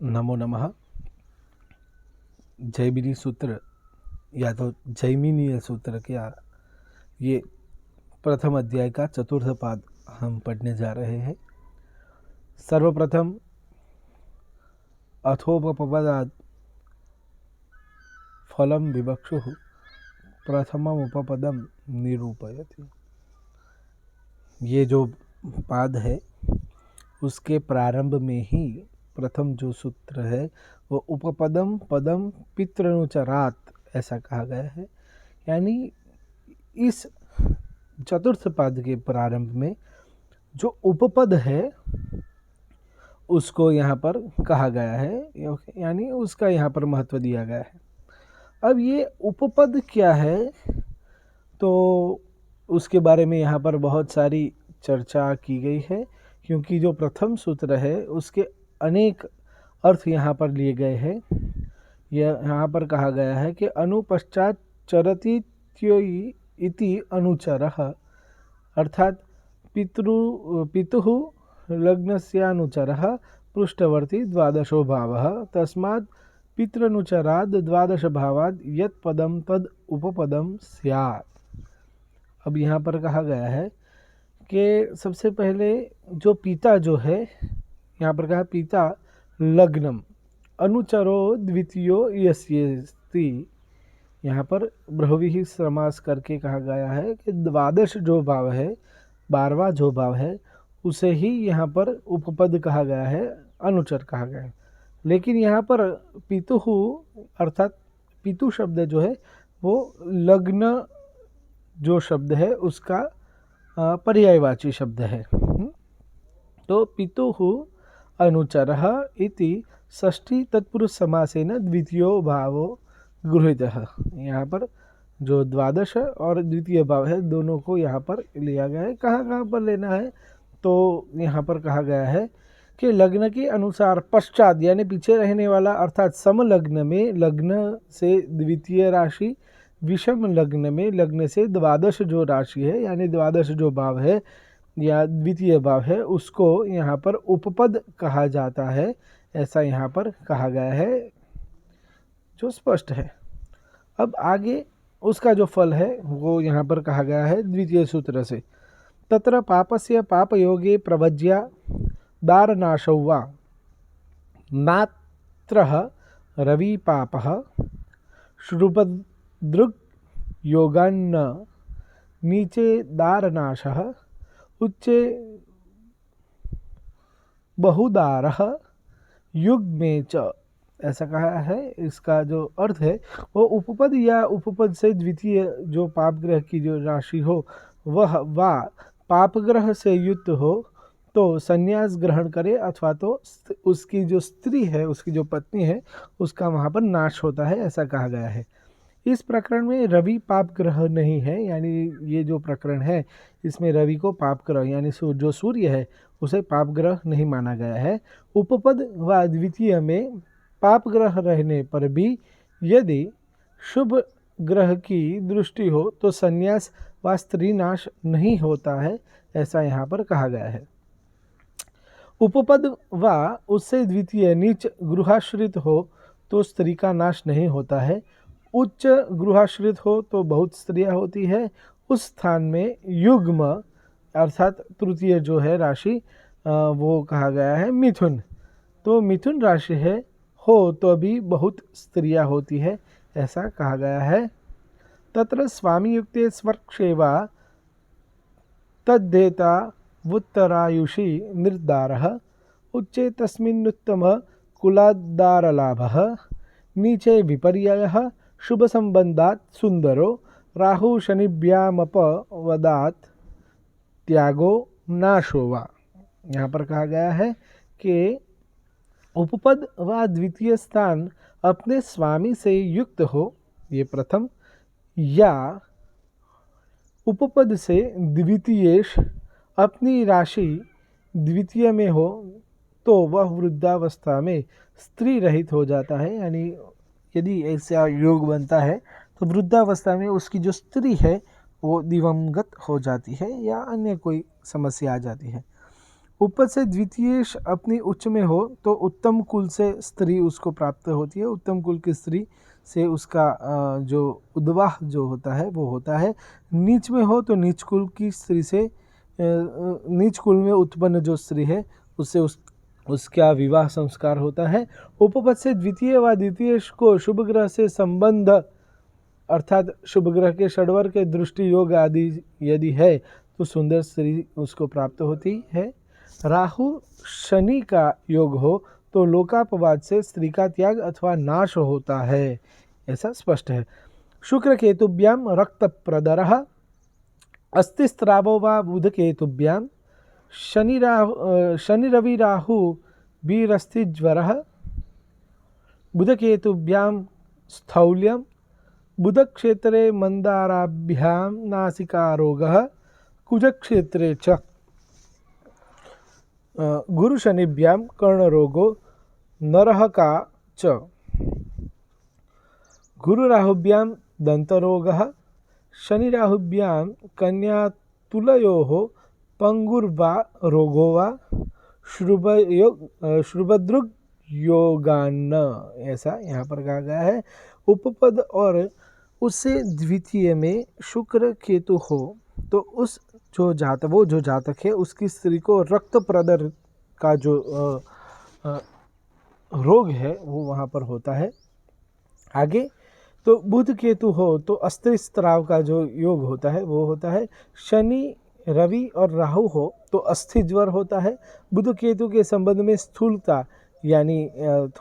नमो नमः। जैमिनी सूत्र या तो जैमिनीय सूत्र क्या ये प्रथम अध्याय का चतुर्थ पाद हम पढ़ने जा रहे हैं। सर्वप्रथम अथोपपदात् फलम विवक्षुः प्रथमम उपपदम निरूपयति। ये जो पाद है उसके प्रारंभ में ही प्रथम जो सूत्र है वो उपपदम पदम पितृनुचरात ऐसा कहा गया है। यानी इस चतुर्थ पाद के प्रारंभ में जो उपपद है उसको यहाँ पर कहा गया है, यानी उसका यहाँ पर महत्व दिया गया है। अब ये उपपद क्या है तो उसके बारे में यहाँ पर बहुत सारी चर्चा की गई है, क्योंकि जो प्रथम सूत्र है उसके अनेक अर्थ यहाँ पर लिए गए हैं। यहाँ पर कहा गया है कि अनुपश्चात चरतीत्योई इति अनुचरः, अर्थात पितुः लग्नस्यानुचरः पृष्ठवर्ती द्वादशो भावः तस्मात् पितृनुचराद् द्वादश भावाद् यत् पदम तद उपपदम स्यात्। अब यहाँ पर कहा गया है कि सबसे पहले जो पिता जो है, यहाँ पर कहा पिता लग्नम अनुचरो द्वितीयो यस्येस्ति। यहाँ पर बहुव्रीहि समास करके कहा गया है कि द्वादश जो भाव है, 12वां जो भाव है उसे ही यहाँ पर उपपद कहा गया है, अनुचर कहा गया है। लेकिन यहाँ पर पितुः अर्थात पितु शब्द जो है वो लग्न जो शब्द है उसका पर्यायवाची शब्द है। तो पितुः अनुचरः इति षष्ठी तत्पुरुष समासेन द्वितीयो भावो गृहीतः। यहाँ पर जो द्वादश और द्वितीय भाव है दोनों को यहाँ पर लिया गया है। कहाँ पर लेना है तो यहाँ पर कहा गया है कि लग्न के अनुसार पश्चात यानी पीछे रहने वाला, अर्थात समलग्न में लग्न से द्वितीय राशि, विषम लग्न में लग्न से द्वादश जो राशि है यानी द्वादश जो भाव है या द्वितीय भाव है उसको यहाँ पर उपपद कहा जाता है, ऐसा यहाँ पर कहा गया है जो स्पष्ट है। अब आगे उसका जो फल है वो यहाँ पर कहा गया है द्वितीय सूत्र से, तत्र पापस्य पापयोगे प्रवज्या दारनाशौ वा नात्रः रवि पापः श्रुपदृग् योगान्न नीचे दारनाशः उच्चे बहुदारः युग में च, ऐसा कहा है। इसका जो अर्थ है वो उपपद या उपपद से द्वितीय जो पापग्रह की जो राशि हो वह वा पापग्रह से युक्त हो तो संन्यास ग्रहण करे, अथवा तो उसकी जो स्त्री है, उसकी जो पत्नी है उसका वहाँ पर नाश होता है, ऐसा कहा गया है। इस प्रकरण में रवि पाप ग्रह नहीं है, यानी ये जो प्रकरण है इसमें रवि को पाप ग्रह यानी जो सूर्य है उसे पाप ग्रह नहीं माना गया है। उपपद व द्वितीय में पाप ग्रह रहने पर भी यदि शुभ ग्रह की दृष्टि हो तो संन्यास व स्त्री नाश नहीं होता है, ऐसा यहाँ पर कहा गया है। उपपद व उससे द्वितीय नीच गृहाश्रित हो तो स्त्री का नाश नहीं होता है, उच्च गृहाश्रित हो तो बहुत स्त्रियां होती है। उस स्थान में युग्म अर्थात तृतीय जो है राशि वो कहा गया है मिथुन, तो मिथुन राशि है हो तो भी बहुत स्त्रियां होती है, ऐसा कहा गया है। तत्र स्वामी युक्ते स्वर्क्षेवा तद्धेता वुत्तरायुषी निर्दारः उच्चे तस्मिन्नुत्तम कुलाद्दारलाभः नीचे विपर्ययः शुभ संबंधात् सुंदरो राहु शनिभ्यामपवदात् त्यागो नाशो वा। यहाँ पर कहा गया है कि उपपद व द्वितीय स्थान अपने स्वामी से युक्त हो, ये प्रथम, या उपपद से द्वितीयेश अपनी राशि द्वितीय में हो तो वह वृद्धावस्था में स्त्री रहित हो जाता है। यानी यदि ऐसा योग बनता है तो वृद्धावस्था में उसकी जो स्त्री है वो दिवंगत हो जाती है या अन्य कोई समस्या आ जाती है। उपपद से द्वितीय अपनी उच्च में हो तो उत्तम कुल से स्त्री उसको प्राप्त होती है। उत्तम कुल की स्त्री से उसका जो उद्वाह जो होता है वो होता है। नीच में हो तो नीच कुल की स्त्री से नीच कुल में उत्पन्न जो स्त्री है उससे उसका विवाह संस्कार होता है। उपपद से द्वितीय व द्वितीय को शुभ ग्रह से संबंध अर्थात शुभ ग्रह के षड्वर के दृष्टि योग आदि यदि है तो सुंदर स्त्री उसको प्राप्त होती है। राहु शनि का योग हो तो लोकापवाद से स्त्री का त्याग अथवा नाश होता है, ऐसा स्पष्ट है। शुक्र केतुभ्याम रक्त प्रदरः अस्तिस्त्रावो वा बुध केतुभ्याम शनि रवि राहु वीरस्तिज्वरः बुध केतुभ्याम स्थौल्यम बुध क्षेत्रे मंदाराभ्याम नासिका रोगः कुज क्षेत्रे च गुरु शनिभ्याम कर्ण रोगो नरह का च गुरु राहुभ्याम दंत रोगः शनि राहुभ्याम कन्या तुलयोः पंगुर्वा रोगो वा श्रुभद्रुग योगान्न, ऐसा यहाँ पर कहा गया है। उपपद और उससे द्वितीय में शुक्र केतु हो तो उस जो जातक है उसकी स्त्री को रक्त प्रदर का जो रोग है वो वहाँ पर होता है। आगे तो बुध केतु हो तो अस्थिस्त्राव का जो योग होता है वो होता है। शनि रवि और राहु हो तो अस्थि ज्वर होता है। बुध केतु के संबंध में स्थूलता यानी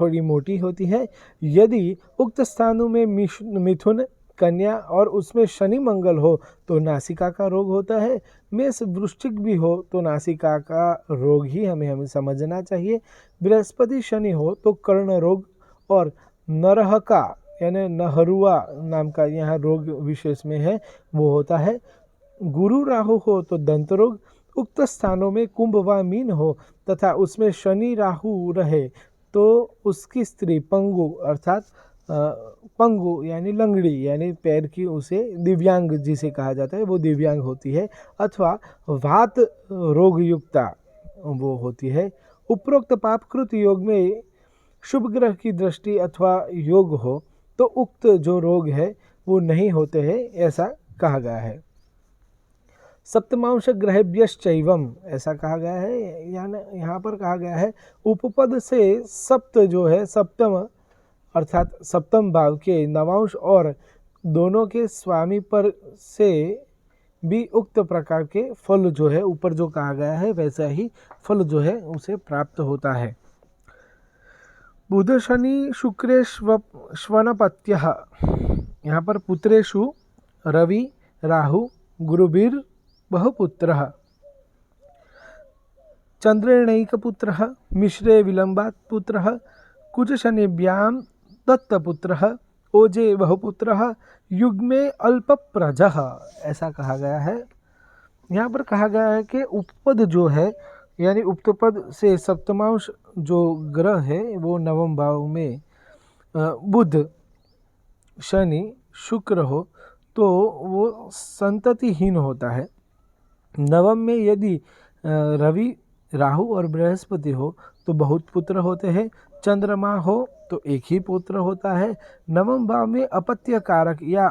थोड़ी मोटी होती है। यदि उक्त स्थानों में मिथुन कन्या और उसमें शनि मंगल हो तो नासिका का रोग होता है। मेष वृश्चिक भी हो तो नासिका का रोग ही हमें समझना चाहिए। बृहस्पति शनि हो तो कर्ण रोग और नरह का यानी नहरुआ नाम का यहाँ रोग विशेष में है वो होता है। गुरु राहु हो तो दंत रोग। उक्त स्थानों में कुंभ व मीन हो तथा उसमें शनि राहु रहे तो उसकी स्त्री पंगु अर्थात पंगु यानी लंगड़ी यानी पैर की, उसे दिव्यांग जिसे कहा जाता है वो दिव्यांग होती है अथवा वात रोग युक्ता वो होती है। उपरोक्त पापकृत योग में शुभ ग्रह की दृष्टि अथवा योग हो तो उक्त जो रोग है वो नहीं होते हैं, ऐसा कहा गया है। सप्तमांश ग्रहेभ्यश्चैवम, ऐसा कहा गया है। यहाँ पर कहा गया है उपपद से सप्त जो है सप्तम अर्थात सप्तम भाव के नवांश और दोनों के स्वामी पर से भी उक्त प्रकार के फल जो है ऊपर जो कहा गया है वैसा ही फल जो है उसे प्राप्त होता है। बुध शनि शुक्रेश्वनपत्यः, यहाँ पर पुत्रेषु रवि राहु गुरुभिर बहुपुत्रः चंद्रेणैकपुत्रः मिश्रे विलंबात् पुत्रः कुज शनिभ्यां दत्तपुत्रः ओजे बहुपुत्रः युग्मे अल्पप्रजः, ऐसा कहा गया है। यहाँ पर कहा गया है कि उपपद जो है यानी उपपद से सप्तमांश जो ग्रह है वो नवम भाव में बुध शनि शुक्र हो तो वो संततिहीन होता है। नवम में यदि रवि राहु और बृहस्पति हो तो बहुत पुत्र होते हैं। चंद्रमा हो तो एक ही पुत्र होता है। नवम भाव में अपत्य कारक या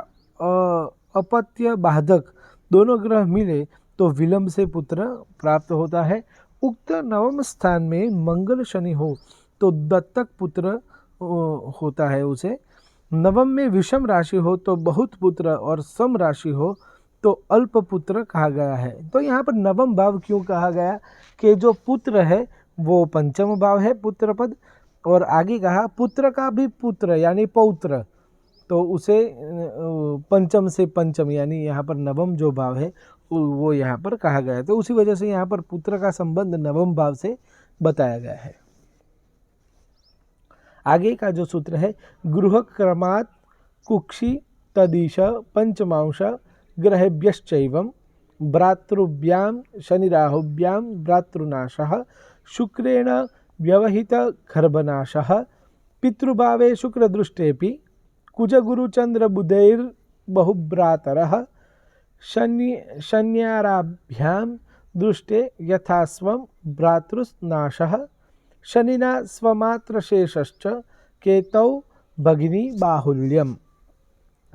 अपत्य बाधक दोनों ग्रह मिले तो विलंब से पुत्र प्राप्त होता है। उक्त नवम स्थान में मंगल शनि हो तो दत्तक पुत्र होता है उसे। नवम में विषम राशि हो तो बहुत पुत्र और सम राशि हो तो अल्प पुत्र कहा गया है। तो यहाँ पर नवम भाव क्यों कहा गया कि जो पुत्र है वो पंचम भाव है पुत्र पद, और आगे कहा पुत्र का भी पुत्र यानी पौत्र तो उसे पंचम से पंचम यानी यहाँ पर नवम जो भाव है वो यहाँ पर कहा गया है। तो उसी वजह से यहाँ पर पुत्र का संबंध नवम भाव से बताया गया है। आगे का जो सूत्र है गृह क्रमात् कुक्षि तदीश पंचमांश ग्रहेभ्यश्चैवं भ्रातृभ्यां शनिराहुभ्यां भ्रातृनाशः शुक्रेण व्यवहित गर्भनाशः पितृभावे शुक्रदृष्टेपि कुजगुरुचंद्र बुधैर् बहुभ्रातरः शन्याराभ्यां दृष्टे यथा स्वं भ्रातृनाशः शनिना स्वमात्रशेषश्च केतौ भगिनी बाहुल्यम।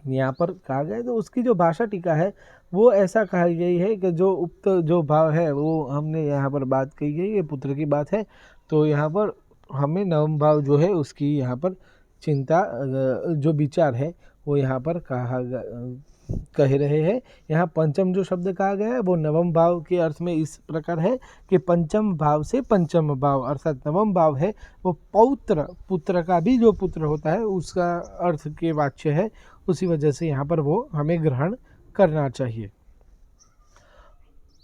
यहाँ पर कहा गया है, तो उसकी जो भाषा टीका है वो ऐसा कहा गई है कि जो उक्त जो भाव है वो हमने यहाँ पर बात कही गई, ये पुत्र की बात है, तो यहाँ पर हमें नवम भाव जो है उसकी यहाँ पर चिंता जो विचार है वो यहाँ पर कह रहे हैं। यहाँ पंचम जो शब्द कहा गया है वो नवम भाव के अर्थ में इस प्रकार है कि पंचम भाव से पंचम भाव अर्थात नवम भाव है वो पौत्र, पुत्र का भी जो पुत्र होता है उसका अर्थ के वाच्य है, उसी वजह से यहाँ पर वो हमें ग्रहण करना चाहिए।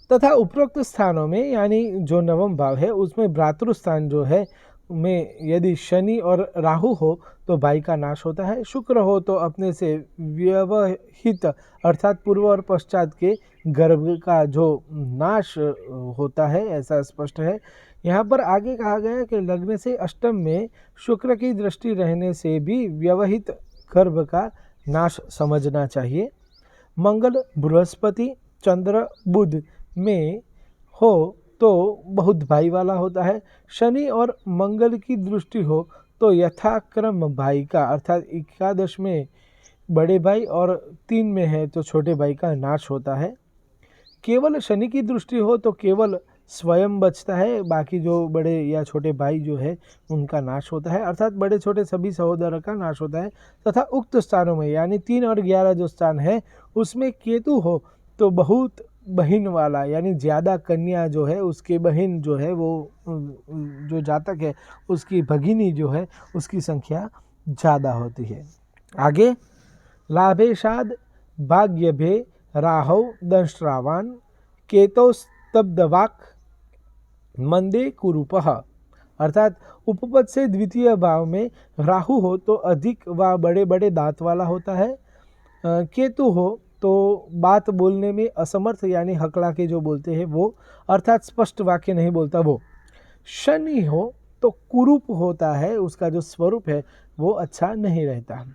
तथा उपरोक्त स्थानों में यानी जो नवम भाव है उसमें भ्रातृस्थान जो है में यदि शनि और राहु हो तो भाई का नाश होता है, शुक्र हो तो अपने से व्यवहित अर्थात पूर्व और पश्चात के गर्भ का जो नाश होता है, ऐसा स्पष्ट है। यहाँ पर आगे कहा गया है कि लग्न से अष्टम में शुक्र की दृष्टि रहने से भी व्यवहित गर्भ का नाश समझना चाहिए। मंगल, बृहस्पति, चंद्र, बुध में हो तो बहुत भाई वाला होता है। शनि और मंगल की दृष्टि हो तो यथाक्रम भाई का अर्थात एकादश में बड़े भाई और 3 में है तो छोटे भाई का नाश होता है। केवल शनि की दृष्टि हो तो केवल स्वयं बचता है, बाकी जो बड़े या छोटे भाई जो है उनका नाश होता है, अर्थात बड़े छोटे सभी सहोदर का नाश होता है। तथा उक्त स्थानों में यानी 3 और 11 जो स्थान है उसमें केतु हो तो बहुत बहन वाला यानी ज़्यादा कन्या जो है उसके बहन जो है वो जो जातक है उसकी भगिनी जो है उसकी संख्या ज़्यादा होती है। आगे लाभेशाद भाग्यभे राहौ दंष्ट्रावान केतौ स्तब्धवाक मंदे कुरूपः अर्थात उपपद से द्वितीय भाव में राहु हो तो अधिक व बड़े बड़े दांत वाला होता है, केतु हो तो बात बोलने में असमर्थ यानी हकला के जो बोलते हैं वो अर्थात स्पष्ट वाक्य नहीं बोलता वो, शनि हो तो कुरूप होता है, उसका जो स्वरूप है वो अच्छा नहीं रहता।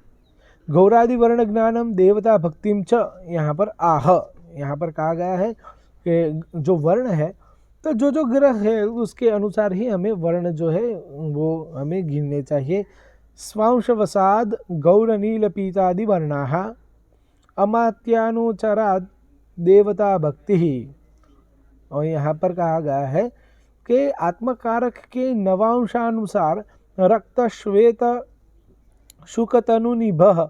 गौरादि वर्ण ज्ञानम देवता भक्तिम च यहाँ पर आह, यहाँ पर कहा गया है कि जो वर्ण है तो जो जो ग्रह है उसके अनुसार ही हमें वर्ण जो है वो हमें गिनने चाहिए। स्वांशवसाद गौर नील पीतादि वर्णाः अमात्यानुचराद देवता भक्ति ही। और यहाँ पर कहा गया है कि आत्मकारक के नवांशानुसार रक्त श्वेत शुकतनुनिभः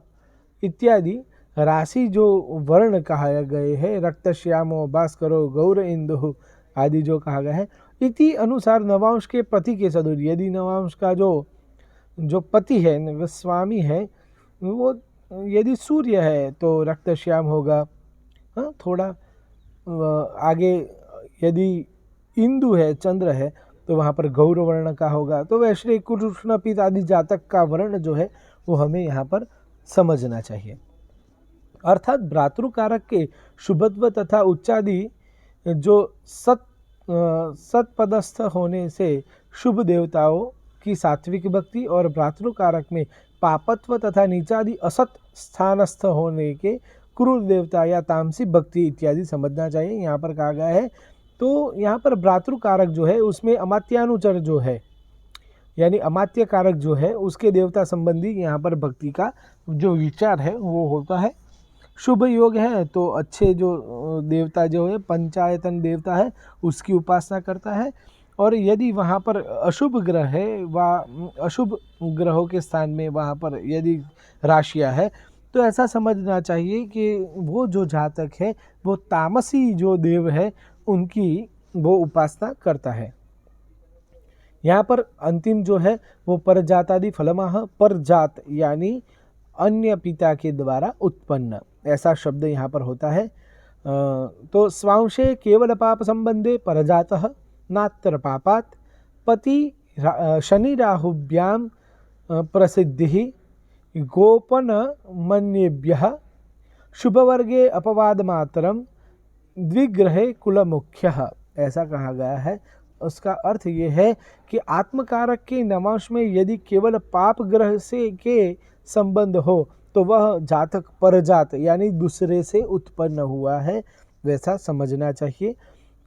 इत्यादि राशि जो वर्ण कहा गए हैं, रक्त श्यामो भास्करो गौर इंदु आदि जो कहा गया है, इति अनुसार नवांश के पति के सदृश यदि नवांश का जो पति है स्वामी है वो यदि सूर्य है तो रक्त श्याम होगा, हाँ थोड़ा आगे यदि इंदु है चंद्र है तो वहाँ पर गौर वर्ण का होगा, तो वैश्य कृष्ण पीत आदि जातक का वर्ण जो है वो हमें यहाँ पर समझना चाहिए। अर्थात भ्रातृकारक के शुभत्व तथा उच्चादि जो सत्पदस्थ होने से शुभ देवताओं की सात्विक भक्ति और भ्रातृकारक में पापत्व तथा नीचादि असत स्थानस्थ होने के क्रूर देवता या तामसी भक्ति इत्यादि समझना चाहिए। यहाँ पर कहा गया है तो यहाँ पर भ्रातृकारक जो है उसमें अमात्यानुचर जो है यानी अमात्य कारक जो है उसके देवता संबंधी यहाँ पर भक्ति का जो विचार है वो होता है। शुभ योग है तो अच्छे जो देवता जो है पंचायतन देवता है उसकी उपासना करता है, और यदि वहाँ पर अशुभ ग्रह है व अशुभ ग्रहों के स्थान में वहाँ पर यदि राशियाँ है तो ऐसा समझना चाहिए कि वो जो जातक है वो तामसी जो देव है उनकी वो उपासना करता है। यहाँ पर अंतिम जो है वो परजातादि फलमाह, परजात यानी अन्य पिता के द्वारा उत्पन्न ऐसा शब्द यहाँ पर होता है। तो स्वांशे केवल पाप संबंधे परजातः नात्र पापात् पति शनि राहुभ्याम प्रसिद्धि गोपन मन्येभ्यः शुभवर्गे अपवाद मात्रम द्विग्रहे कुल मुख्यः ऐसा कहा गया है। उसका अर्थ ये है कि आत्मकारक के नवांश में यदि केवल पाप ग्रह से के संबंध हो तो वह जातक परजात यानी दूसरे से उत्पन्न हुआ है वैसा समझना चाहिए।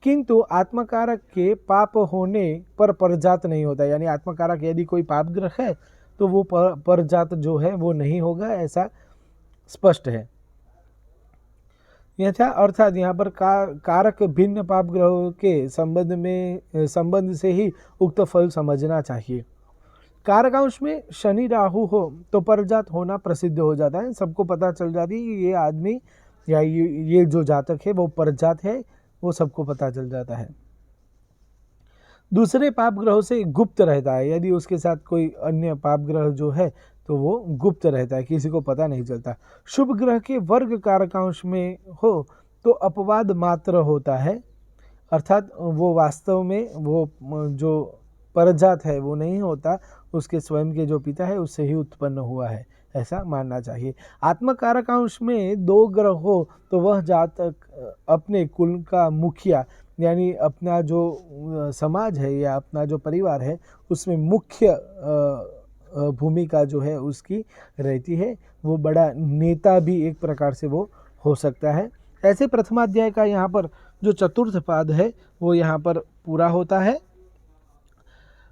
किंतु आत्मकारक के पाप होने पर परजात नहीं होता, यानी आत्मकारक यदि कोई पाप ग्रह है तो वो परजात जो है वो नहीं होगा, ऐसा स्पष्ट है। यथा अर्थात यहाँ पर कारक भिन्न पाप ग्रहों के संबंध से ही उक्त फल समझना चाहिए। कारकांश में शनि राहु हो तो परजात होना प्रसिद्ध हो जाता है, सबको पता चल जाती है कि ये आदमी या ये जो जातक है वो परजात है, वो सबको पता चल जाता है। दूसरे पाप ग्रहों से गुप्त रहता है, यदि उसके साथ कोई अन्य पाप ग्रह जो है तो वो गुप्त रहता है, किसी को पता नहीं चलता। शुभ ग्रह के वर्ग कारकांश में हो तो अपवाद मात्र होता है, अर्थात वो वास्तव में वो जो परजात है वो नहीं होता, उसके स्वयं के जो पिता है उससे ही उत्पन्न हुआ है, ऐसा मानना चाहिए। आत्मकारकांश में दो ग्रह हो तो वह जातक अपने कुल का मुखिया, यानी अपना जो समाज है या अपना जो परिवार है उसमें मुख्य भूमिका जो है उसकी रहती है, वो बड़ा नेता भी एक प्रकार से वो हो सकता है। ऐसे प्रथमाध्याय का यहाँ पर जो चतुर्थ पाद है वो यहाँ पर पूरा होता है।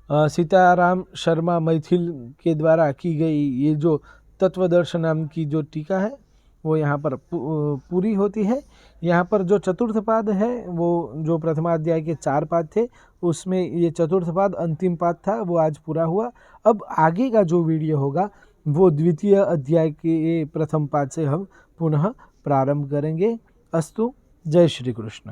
सीताराम शर्मा मैथिल के द्वारा की गई ये जो तत्वदर्शन नाम की जो टीका है वो यहाँ पर पूरी होती है। यहाँ पर जो चतुर्थ पाद है वो जो प्रथमाध्याय के 4 पाद थे उसमें ये चतुर्थ पाद अंतिम पाद था, वो आज पूरा हुआ। अब आगे का जो वीडियो होगा वो द्वितीय अध्याय के प्रथम पाद से हम पुनः प्रारंभ करेंगे। अस्तु, जय श्री कृष्ण।